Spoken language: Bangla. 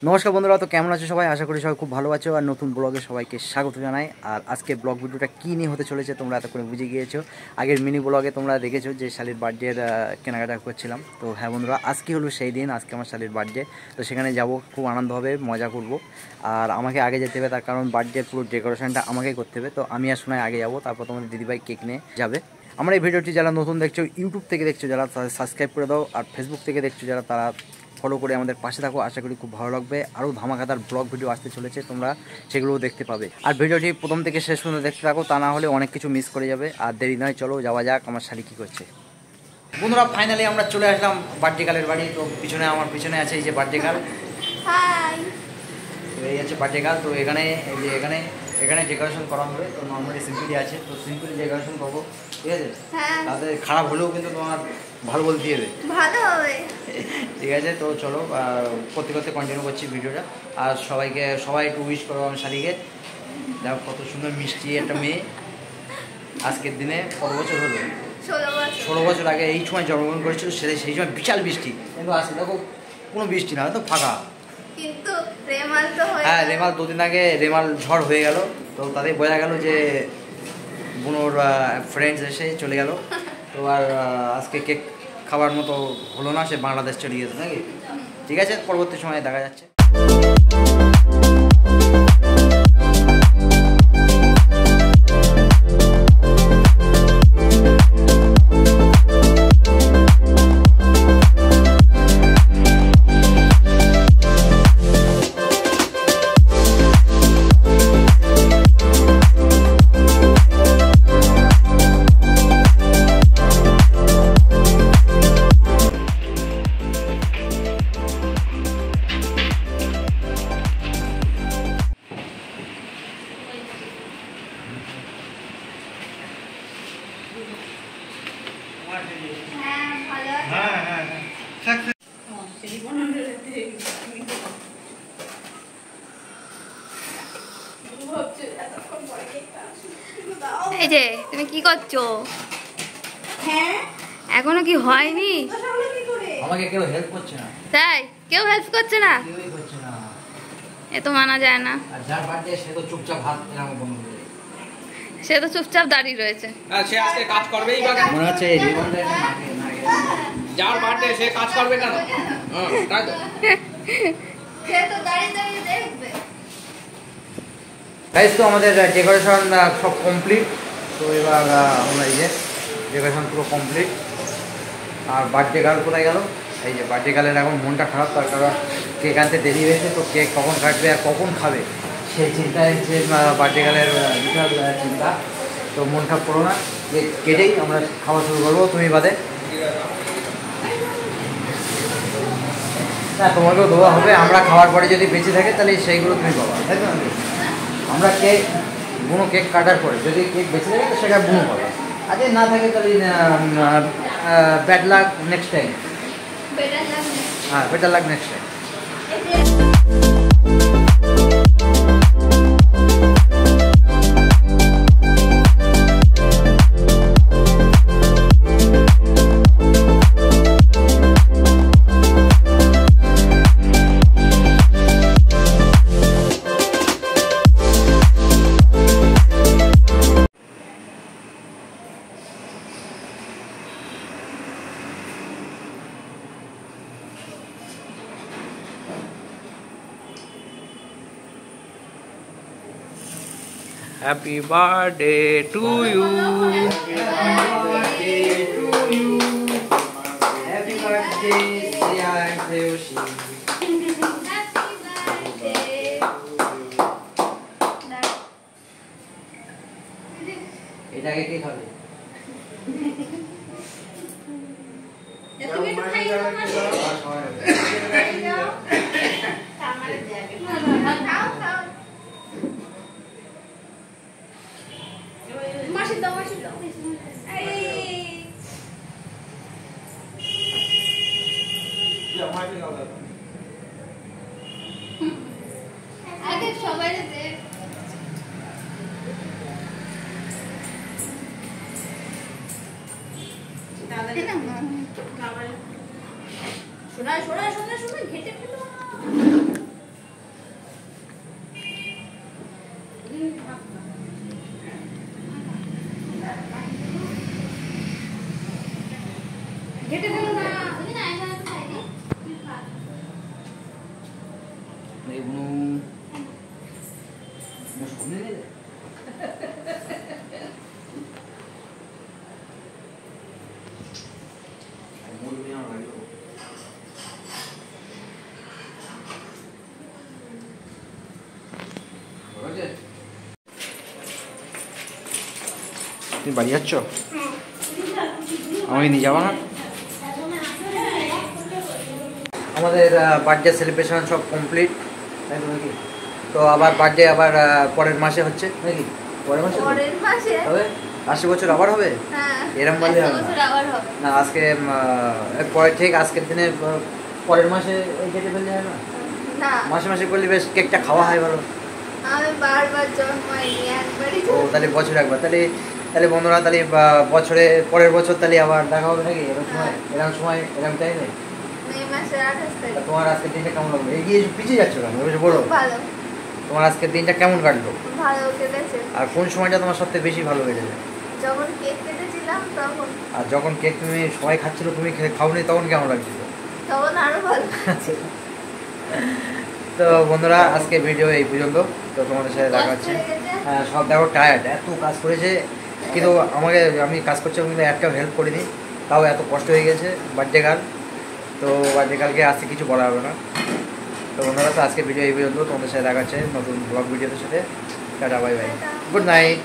নমস্কার বন্ধুরা, তো কেমন আছো সবাই? আশা করি সবাই খুব ভালো আছো। আর নতুন ব্লগে সবাইকে স্বাগত জানাই। আর আজকে ব্লগ ভিডিওটা কী নিয়ে হতে চলেছে তোমরা এতক্ষণে বুঝে গিয়েছো। আগের মিনি ব্লগে তোমরা দেখেছো যে শালির বার্থডের কেনাকাটা করছিলাম। তো হ্যাঁ বন্ধুরা, আজকে হলো সেই দিন, আজকে আমার শালির বার্থডে। তো সেখানে যাব, খুব আনন্দ হবে, মজা করব। আর আমাকে আগে যেতে হবে, তার কারণ বার্থডের পুরো ডেকোরেশনটা আমাকেই করতে হবে। তো আমি আর শোনায় আগে যাবো, তারপর তোমাদের দিদিভাই কেক নিয়ে যাবে। আমার এই ভিডিওটি যারা নতুন দেখছো, ইউটিউব থেকে দেখছো যারা, সাবস্ক্রাইব করে দাও। আর ফেসবুক থেকে দেখছো যারা, তারা ফলো করে আমাদের পাশে থাকো। আশা করি খুব ভালো লাগবে। আরও ধামাকাদার ব্লগ ভিডিও আসতে চলেছে, তোমরা সেগুলোও দেখতে পাবে। আর ভিডিওটি প্রথম থেকে শেষ পর্যন্ত দেখতে থাকো, তা না হলে অনেক কিছু মিস করে যাবে। আর দেরি নয়, চলো যাওয়া যাক আমার শালি কী করছে। বন্ধুরা, ফাইনালি আমরা চলে আসলাম বার্থডে গার্লের বাড়ি। তো পিছনে আমার পিছনে আছে এই যে বার্থডে গার্ল। হাই। তো এই আছে বার্থডে গার্ল। তো এখানে এই যে এখানে ডেকোরেশন করা হবে। তো নর্মালি সিম্পলি আছে, তো সিম্পলি ডেকোরেশন করবো, ঠিক আছে? হ্যাঁ, তাদের খারাপ হলেও কিন্তু তোমার ভালো বলতে হবে, ভালো হবে। ঠিক আছে? তো চলো করতে করতে কন্টিনিউ করছি ভিডিওটা। আর সবাই একটু উইশ করো আমার শালিকে। দেখো কত সুন্দর মিষ্টি একটা মেয়ে। আজকের দিনে কত বছর হলো? 16 বছর আগে এই সময় জন্মগ্রহণ করেছিল। সেই সময় বিশাল বৃষ্টি, কিন্তু আজকে দেখো কোনো বৃষ্টি না, তো ফাঁকা। কিন্তু রেমাল তো হ্যাঁ, রেমাল দুদিন আগে রেমাল ঝড় হয়ে গেল। তো তাদের বোঝা গেল যে বুনোর ফ্রেন্ডস এসে চলে গেল। তো আর আজকে কেক খাবার মতো হলো না, সে বাংলাদেশ চলে গেছে নাকি। ঠিক আছে, পরবর্তী সময়ে দেখা যাচ্ছে। এই যে তুমি কি করছো? হ্যাঁ, এখনো কি হয়নি? আমাকে কেউ হেল্প করছে না। তাই কেউ হেল্প করছে না? কেউই করছে না। এ তো মানা যায় না। আর যার বার্থডে সে তো চুপচাপ হাত এরকম বন্ধ করে। সে তো চুপচাপ দাঁড়িয়ে রয়েছে। সে আজকে কাজ করবেই বা মনে হচ্ছে এই জীবনটা যার বার্থডে সে কাজ করবে কেন? তাই তো। সে তো দাঁড়িয়ে দাঁড়িয়ে দেখবে। গাইস, তো আমাদের ডেকোরেশন সব কমপ্লিট। তো এবার আমরা এই যে ডেকোরেশন পুরো কমপ্লিট। আর বার্থডে গার্ল কোথায় গেল? এই যে বার্থডে গার্লের এখন মনটা খারাপ, তার কারণ কেক আনতে দেরি হয়েছে। তো কেক কখন কাটবে আর কখন খাবে সেই চিন্তায় যে বার্থডে গার্লের বিশাল চিন্তা। তো মন খারাপ করো না, কেক কেটেই আমরা খাওয়া শুরু করবো, তুমি বাদে। না, তোমাকেও দেওয়া হবে। আমরা খাওয়ার পরে যদি বেঁচে থাকে তাহলে সেইগুলো তুমি পাবা, তাই তো? আমরা কেক বুনো কেক কাটার পরে যদি কেক বেঁচে থাকে তো সেটা বুনো পাবে। আর যদি না থাকে তাহলে ব্যাড লাক নেক্সট টাইম। হ্যাঁ, better luck next time. Happy birthday to you. Happy birthday, Yoshi. এটাকে কে খাবে? এগুলো সামনে নিয়ে যায়। বলবি আমার লাগলো। তুমি বাড়ি যাচ্ছ? আমাকে নিয়ে যাবো না? আমাদের বার্থডে সেলিব্রেশন সব কমপ্লিট তাই তো নাকি? তো আবার বার্থডে আবার পরের মাসে হচ্ছে নাকি? পরের মাসে তো? পরের মাসে হবে 80 বছর আবার হবে? হ্যাঁ এরম বললে হবে না। বছর আবার হবে না আজকে পরে ঠিক আজকের দিনে পরের মাসে এই কেটে ফেললে হয় না? না মাসে মাসে করলে বেশ কেকটা খাওয়া হয় ভালো। আমি বারবার জন্মাইনি একবারই ও তাহলে বছরে একবার তাহলে তাহলে বন্ধুরা তাহলে বছরে পরের বছর তাহলে আবার দেখা হবে নাকি এরকম সময় এরকম টাইমে? মে মাসের 28 তারিখ তোমার আজকের দিনটা কেমন লাগলো? এগিয়ে পিছিয়ে যাচ্ছ কেন এবার বলো? খুব ভালো তোমার আজকের দিনটা কেমন কাটলো? ভালো কেটেছে আর কোন সময়টা তোমার সবথেকে বেশি ভালো কেটেছে? যখন কেক কেটেছিলাম তখন আর যখন কেক তুমি সবাই খাচ্ছিল তুমি খাওনি তখন কেমন লাগছিল? তখন আরো ভালো তো বন্ধুরা আজকে ভিডিও এই পর্যন্ত। তো তোমাদের সাথে দেখা হচ্ছে। কষ্ট হয়ে গেছে। হ্যাঁ সব দেখো টায়ার্ড এত কাজ করেছে কিন্তু আমি কাজ করছি কিন্তু একটাও হেল্প করিনি তাও এত কষ্ট হয়ে গেছে বার্থডে গার্ল। তো বার্থডে গার্লকে আজকে কিছু বলা হবে না। তো বন্ধুরা তো আজকে ভিডিও এই পর্যন্ত। তোমাদের সাথে দেখা হচ্ছে নতুন ব্লগ ভিডিওদের সাথে। Tata bye bye good night.